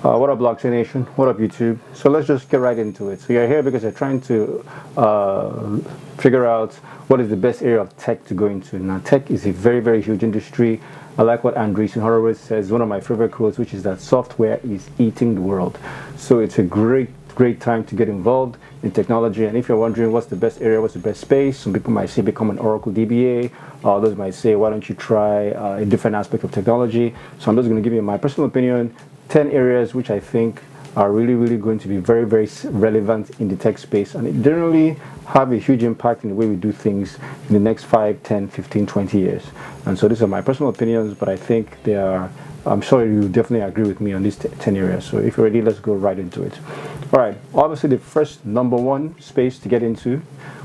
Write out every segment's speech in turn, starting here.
What up, Blockchain Nation? What up, YouTube? So let's just get right into it. So you're here because you're trying to figure out what is the best area of tech to go into. Now, tech is a very, very huge industry. I like what Andreessen Horowitz says, one of my favorite quotes, which is that software is eating the world. So it's a great time to get involved in technology. And if you're wondering what's the best area, what's the best space, some people might say become an Oracle DBA. Others might say, why don't you try a different aspect of technology? So I'm just going to give you my personal opinion, 10 areas which I think are really going to be very relevant in the tech space, and it generally have a huge impact in the way we do things in the next 5, 10, 15, 20 years. And so these are my personal opinions, but I think they are, I'm sure you definitely agree with me on these 10 areas. So if you're ready, let's go right into it. All right, obviously the first number one space to get into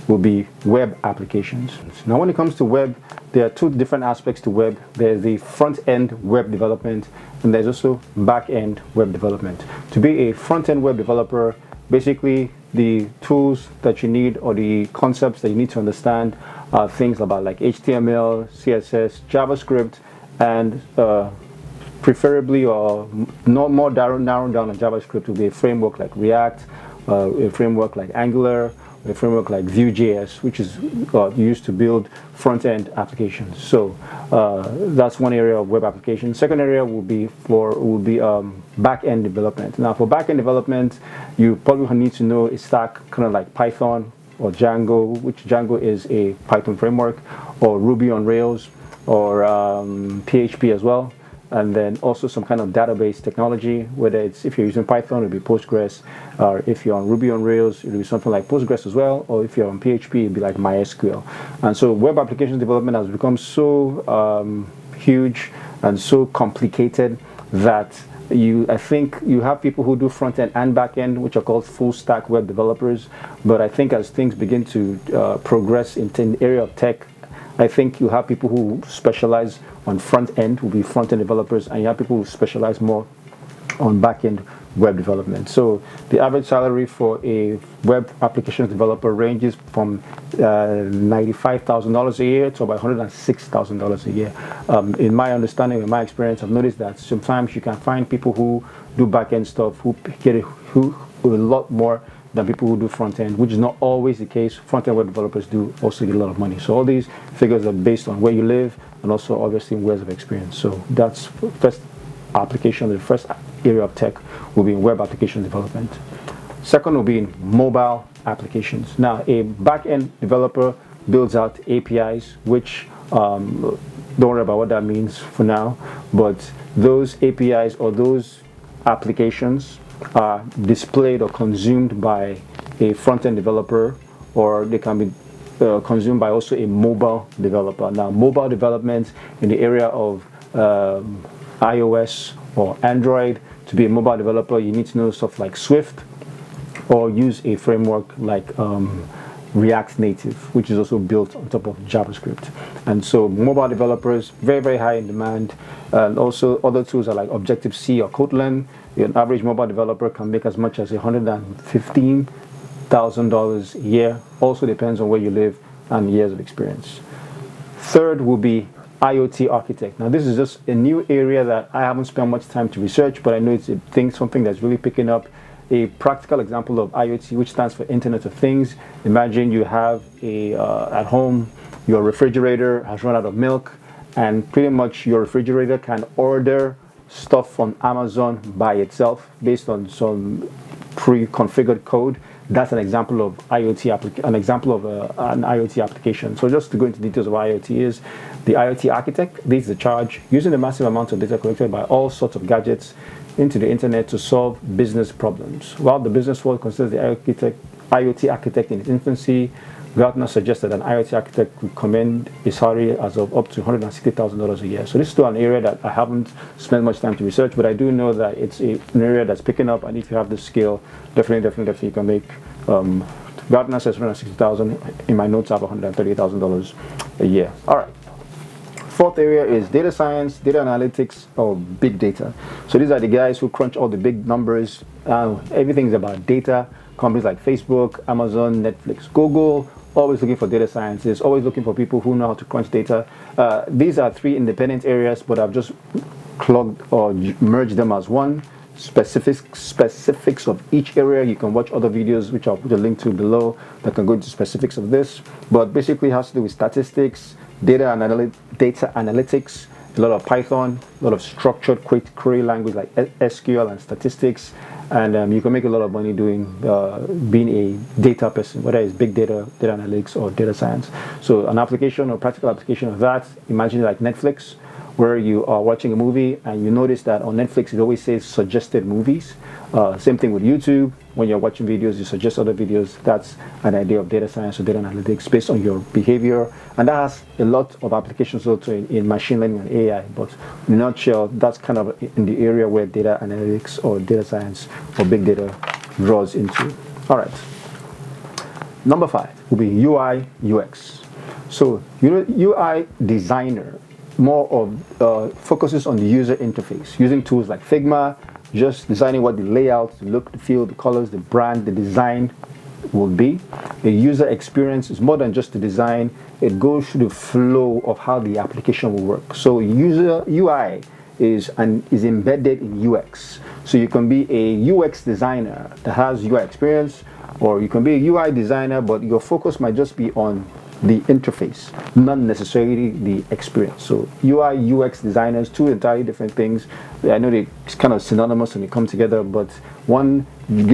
will be web applications. Now when it comes to web, there are two different aspects to web. There's the front-end web development, and there's also back-end web development. To be a front-end web developer, basically the tools that you need or the concepts that you need to understand are things about like HTML, CSS, JavaScript, and preferably or not more narrowed down on JavaScript will be a framework like React, a framework like Angular, a framework like Vue.js, which is used to build front-end applications. So that's one area of web application. Second area will be back-end development. Now, for back-end development, you probably need to know a stack kind of like Python or Django, which Django is a Python framework, or Ruby on Rails, or PHP as well. And then also some kind of database technology, whether it's, if you're using Python, it'll be Postgres, or if you're on Ruby on Rails, it'll be something like Postgres as well, or if you're on PHP, it'll be like MySQL. And so web application development has become so huge and so complicated that I think you have people who do front end and back end, which are called full stack web developers. But I think as things begin to progress into the area of tech, I think you have people who specialize on front end, will be front end developers, and you have people who specialize more on back end web development. So the average salary for a web applications developer ranges from $95,000 a year to about $106,000 a year. In my understanding, in my experience, I've noticed that sometimes you can find people who do back end stuff who get a lot more than people who do front end, which is not always the case. Front end web developers do also get a lot of money. So all these figures are based on where you live and also obviously years of experience. So that's first application. The first area of tech will be in web application development. Second will be in mobile applications. Now, a back end developer builds out APIs, which don't worry about what that means for now, but those APIs or those applications are displayed or consumed by a front-end developer, or they can be consumed by also a mobile developer. Now, mobile development in the area of iOS or Android, to be a mobile developer, you need to know stuff like Swift, or use a framework like React Native, which is also built on top of JavaScript. And so mobile developers, very high in demand. And also other tools are like Objective-C or Kotlin. An average mobile developer can make as much as $115,000 a year. Also depends on where you live and years of experience. Third will be IoT architect. Now this is just a new area that I haven't spent much time to research, but I know it's something that's really picking up. A practical example of IoT, which stands for Internet of Things. Imagine you have at home, your refrigerator has run out of milk, and pretty much your refrigerator can order stuff on Amazon by itself based on some pre-configured code. That's an example of IoT an IoT application. So just to go into details of what IoT is, the IoT architect leads the charge using the massive amounts of data collected by all sorts of gadgets into the internet to solve business problems. While the business world considers the IoT architect in its infancy, Gartner suggests that an IoT architect could command a salary as of up to $160,000 a year. So this is still an area that I haven't spent much time to research, but I do know that it's an area that's picking up, and if you have the skill, definitely you can make. Gartner says $160,000. In my notes, I have $130,000 a year. All right. Fourth area is data science, data analytics, or big data. So these are the guys who crunch all the big numbers. Everything's about data. Companies like Facebook, Amazon, Netflix, Google, always looking for data scientists, always looking for people who know how to crunch data. These are three independent areas, but I've just clugged or merged them as one. specifics of each area. You can watch other videos, which I'll put a link to below, that can go into specifics of this. But basically, it has to do with statistics, data analytics, a lot of Python, a lot of structured query language like SQL and statistics. And you can make a lot of money doing being a data person, whether it's big data, data analytics, or data science. So an application or practical application of that, imagine like Netflix, where you are watching a movie and you notice that on Netflix it always says suggested movies. Same thing with YouTube. When you're watching videos, you suggest other videos. That's an idea of data science or data analytics based on your behavior. And that has a lot of applications also in machine learning and AI. But in a nutshell, that's kind of in the area where data analytics or data science or big data draws into. All right. Number 5 will be UI UX. So UI designer more of focuses on the user interface, using tools like Figma, just designing what the layout, the look, the feel, the colors, the brand, the design will be. A user experience is more than just the design. It goes through the flow of how the application will work. So user UI is embedded in UX. So you can be a UX designer that has UI experience, or you can be a UI designer, but your focus might just be on the interface, not necessarily the experience. So UI, UX designers, two entirely different things. I know they're kind of synonymous when they come together, but one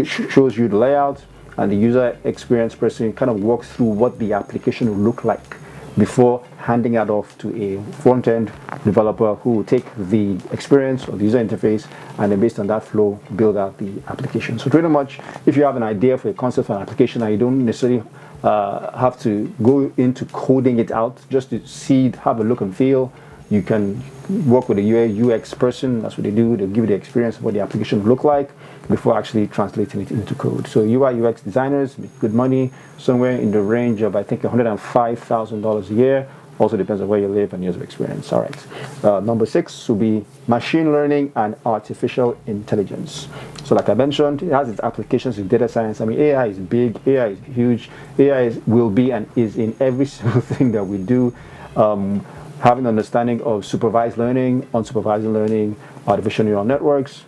shows you the layout, and the user experience person kind of walks through what the application will look like before handing it off to a front-end developer who will take the experience or the user interface and then based on that flow build out the application. So pretty much if you have an idea for a concept for an application and you don't necessarily have to go into coding it out, just to see, have a look and feel, you can work with a UX person. That's what they do. They'll give you the experience of what the application will look like before actually translating it into code. So UI UX designers make good money, somewhere in the range of I think $105,000 a year. Also depends on where you live and years of experience. All right. Number 6 will be machine learning and artificial intelligence. So like I mentioned, it has its applications in data science. I mean, AI is big, AI is huge. AI will be and is in every single thing that we do. Having an understanding of supervised learning, unsupervised learning, artificial neural networks.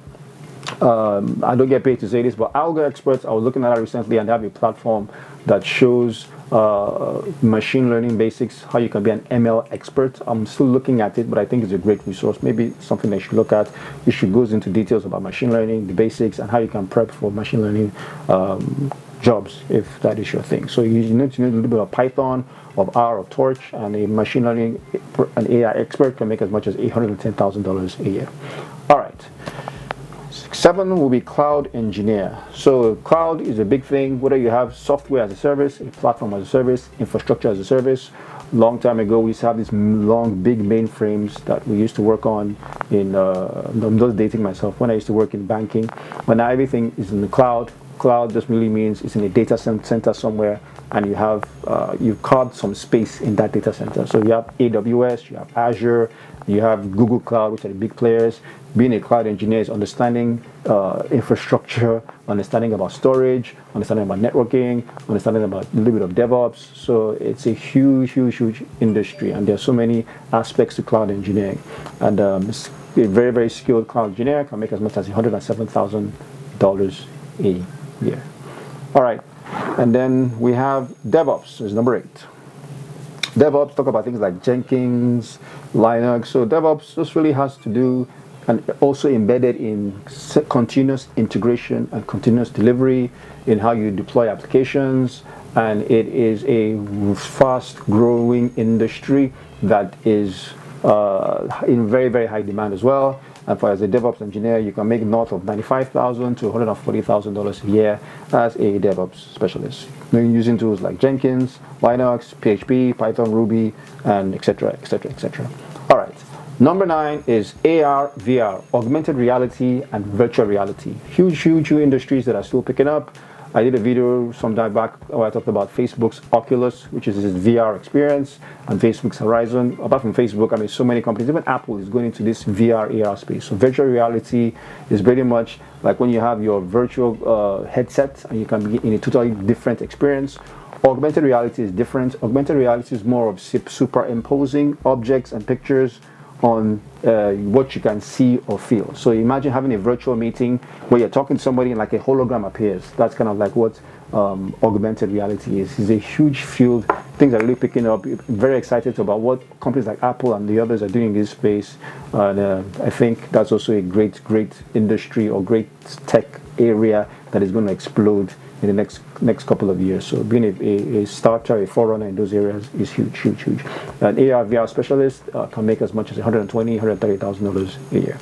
I don't get paid to say this, but algo experts, I was looking at that recently, and they have a platform that shows machine learning basics, how you can be an ML expert. I'm still looking at it, but I think it's a great resource. Maybe something they should look at. It should go into details about machine learning, the basics, and how you can prep for machine learning jobs, if that is your thing. So you need to know a little bit of Python, of R, of Torch, and a machine learning, an AI expert can make as much as $810,000 a year. All right. 7 will be cloud engineer. So cloud is a big thing, whether you have software as a service, a platform as a service, infrastructure as a service. Long time ago, we used to have these long, big mainframes that we used to work on in, I'm just dating myself, when I used to work in banking. But now everything is in the cloud. Cloud just really means it's in a data center somewhere, and you have, you've carved some space in that data center. So you have AWS, you have Azure, you have Google Cloud, which are the big players. Being a cloud engineer is understanding infrastructure, understanding about storage, understanding about networking, understanding about a little bit of DEVOPS. So it's a huge, huge, huge industry, and there are so many aspects to cloud engineering. And a very, very skilled cloud engineer can make as much as $107,000 a year. All right, and then we have DevOps is number 8. DevOps talk about things like Jenkins, Linux. So DevOps just really has to do, and also embedded in continuous integration and continuous delivery in how you deploy applications. And it is a fast-growing industry that is in very, very high demand as well. And for as a DevOps engineer, you can make north of $95,000 to $140,000 a year as a DevOps specialist, using tools like Jenkins, Linux, PHP, Python, Ruby, and etc., etc., etc. All right. Number 9 is AR, VR, augmented reality and virtual reality. Huge, huge, huge industries that are still picking up. I did a video some time back where I talked about Facebook's Oculus, which is its VR experience, and Facebook's Horizon. Apart from Facebook, I mean, so many companies, even Apple is going into this VR, AR space. So virtual reality is pretty much like when you have your virtual headset and you can be in a totally different experience. Augmented reality is different. Augmented reality is more of superimposing objects and pictures on what you can see or feel. So imagine having a virtual meeting where you're talking to somebody and like a hologram appears. That's kind of like what augmented reality is. It's a huge field. Things are really picking up. Very excited about what companies like Apple and the others are doing in this space. And I think that's also a great industry or great tech area that is going to explode in the next couple of years. So being a starter, a forerunner in those areas is huge. An AR VR specialist can make as much as $120,000, $130,000 a year.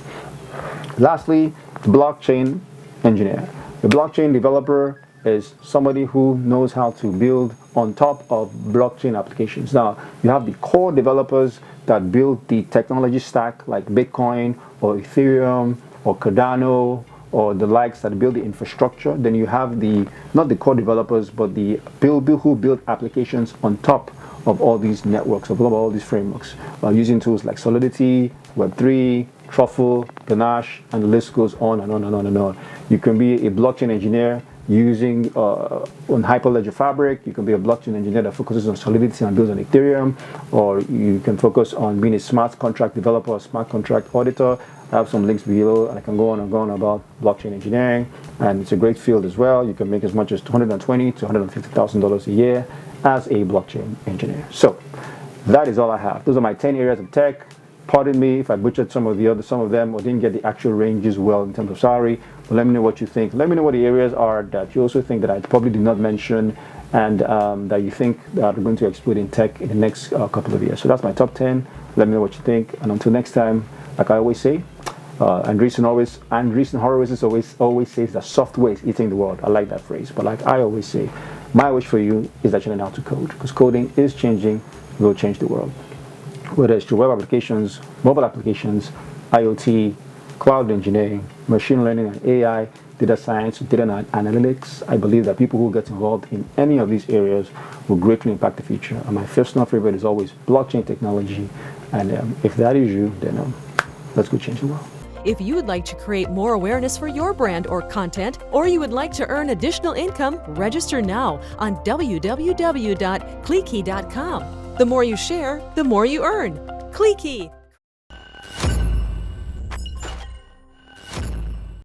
Lastly, the blockchain engineer. The blockchain developer is somebody who knows how to build on top of blockchain applications. Now, you have the core developers that build the technology stack like Bitcoin or Ethereum or Cardano or the likes that build the infrastructure. Then you have not the core developers, but the who build applications on top of all these networks, of all these frameworks, using tools like Solidity, Web3, Truffle, Ganache, and the list goes on and on and on and on. You can be a blockchain engineer using on Hyperledger Fabric. You can be a blockchain engineer that focuses on Solidity and builds on Ethereum, or you can focus on being a smart contract developer or smart contract auditor. I have some links below, and I can go on and go on about blockchain engineering, and it's a great field as well. You can make as much as $220,000 to $150,000 a year as a blockchain engineer. So that is all I have. Those are my 10 areas of tech. Pardon me if I butchered some of them, or didn't get the actual ranges well in terms of salary. But let me know what you think. Let me know what the areas are that you also think that I probably did not mention, and that you think that are going to explode in tech in the next couple of years. So that's my top 10. Let me know what you think. And until next time, like I always say, Andreessen Horowitz always says that software is eating the world. I like that phrase. But like I always say, my wish for you is that you learn how to code, because coding is changing, will change the world. Whether it's through web applications, mobile applications, IoT, cloud engineering, machine learning and AI, data science, data analytics, I believe that people who get involved in any of these areas will greatly impact the future. And my personal favorite is always blockchain technology. And if that is you, then let's go change the world. If you would like to create more awareness for your brand or content, or you would like to earn additional income, register now on www.Kleekee.com. The more you share, the more you earn. Kleekee.